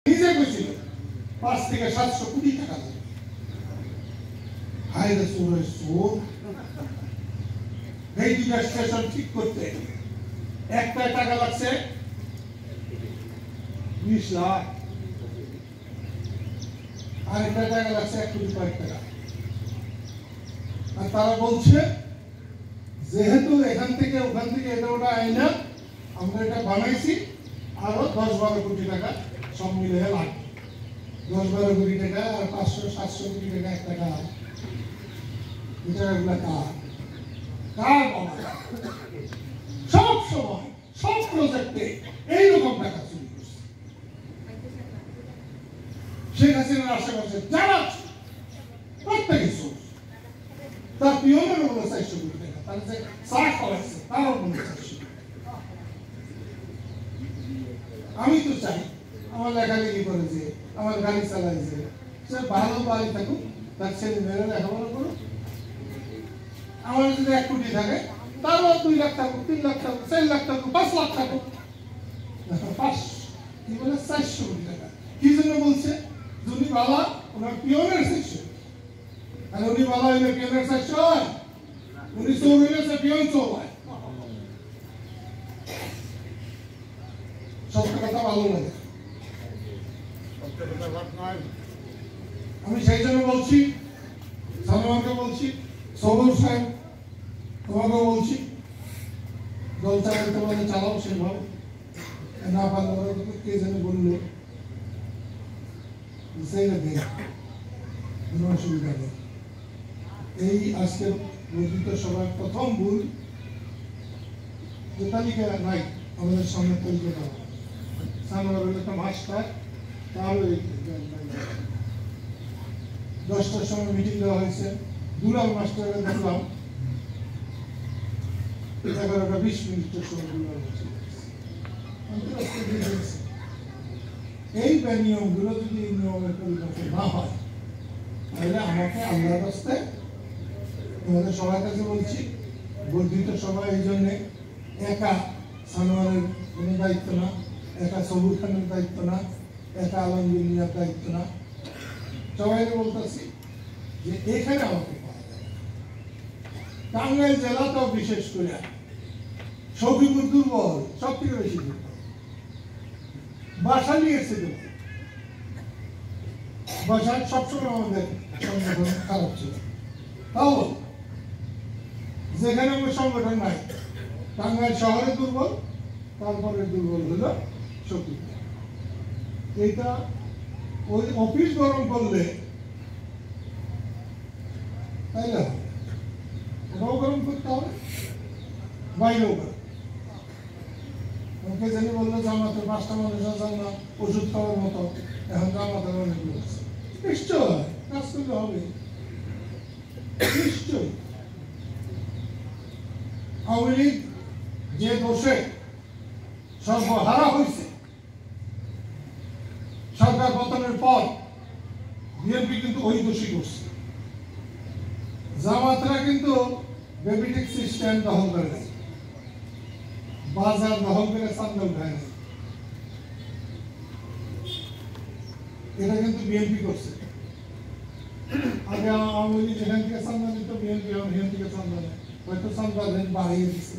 নিজে কইছিল 5 থেকে 700 কোটি টাকা দেবে। হায় রে চোর এই দুইটা স্টেশন ঠিক করতে একটা টাকা লাগছে 20 লাখ, আর একটা টাকা লাগছে 1 কোটি কয়েক টাকা। আর তারা বলছে যেহেতু এখান থেকে ওখান থেকে এটা ওটা আইনা আমরা এটা বানাইছি, আরো 10-12 কোটি টাকা সব মিলে লাগবে। 10-12 কোটি টাকা আর 500-700 কোটি টাকা একটা কাজ, এটা এগুলা কাজ কার বাবা সব সময় সব প্রজেক্টে এইরকম টাকা চুরি করছে। শেখ হাসিনার আশেপাশে যারা প্রত্যেকে চোর। তার পিয়নের বলে 400 কোটি টাকা, তার যে চা খাওয়াইছে তারও বলে 400 কোটি। আমি তো চাই আমার লেখালেখি করেছে, আমার গাড়ি চালাইছে, সে ভালো বাড়ি থাকুক, তার ছেলে মেয়েরা লেখাপড়া করুক। আমার যদি 1 কোটি থাকে তারও 2 লাখ থাকুক, 3 লাখ থাকুক, 4 লাখ থাকুক, 5 লাখ থাকুক, 400 কোটি টাকা। কি জন্য বলছে? উনি বালা ওনার পিয়নের 400, আর উনি বালা হইলে পিয়নের 400 হয়? উনি চোর হইলে সে পিয়ন চোর হয়। সত্য কথা ভালো লাগে। আমি সেই জন্য বলছি, সালমানকে বলছি, সবর সাহেব তোমাকেও বলছি, দল চালাতে পারলে চালাও সেভাবে, না পারলে কে যেন বললো কোনো অসুবিধা নেই। এই আজকের বর্ধিত সভার প্রথম ভুল যে তালিকা নাই, আমাদের সামনে তালিকাটা সামনে একটা মাস্টার, তার 10টার সময় মিটিং দেওয়া হয়েছে, দুলাল মাস্টারকে দেখলাম 11:20 সময় দুলাল মাস্টার। এই নিয়মগুলো যদি এই নিয়মের পরিবর্তন না হয় তাহলে আমাকে আল্লাহর রাস্তায় তোমাদের সবার কাছে বলছি, বর্ধিত সভা এই জন্যে একা সানোয়ারের কোনো দায়িত্ব না, একা সবুর খানের দায়িত্ব না, একা আলমগীর মিয়ার দায়িত্ব না, সবাইকে বলতেছি যে এখানে আমাকে পাওয়া যাবে। টাঙ্গাইল জেলাটাও বিশেষ করে সৌফিকুর দুর্বল, সব থেকে বেশি দুর্বল, বাসা নিয়েছে দুর্বল। বাসায় সবসময় আমাদের সংগঠন খারাপ ছিল, তাও যেখানে আমার সংগঠন নাই, টাঙ্গাইল শহরে দুর্বল, তারপরে দুর্বল হলো শক্তি। এটা ওই অফিস গরম করলে তাই না, ওটাও গরম করতে হবে, বাইরেও গরম। ওকে জানি বললো জামাতে 5টা মানুষ আছে না ওষুধ খাওয়ার মতো, এখন জামাতের অনেকগুলো আছে। নিশ্চয় কাজ করলে হবে, নিশ্চয়। আওয়ামী লীগ যে দোষে সর্বহারা হয়েছে, সরকার পতনের পর বিএনপি কিন্তু ওই দোষী করছে। জামাতরা কিন্তু বেবি ট্যাক্সি স্ট্যান্ড দখল করে নেয়, বাজার দখল করে চান্দা উঠায় নেয়, এটা কিন্তু বিএনপি করছে। আগে আওয়ামী লীগ যেখান থেকে চান্দা নিত, বিএনপি এখান থেকে চান্দা নেয়, হয়তো চান্দা বাড়িয়ে দিচ্ছে।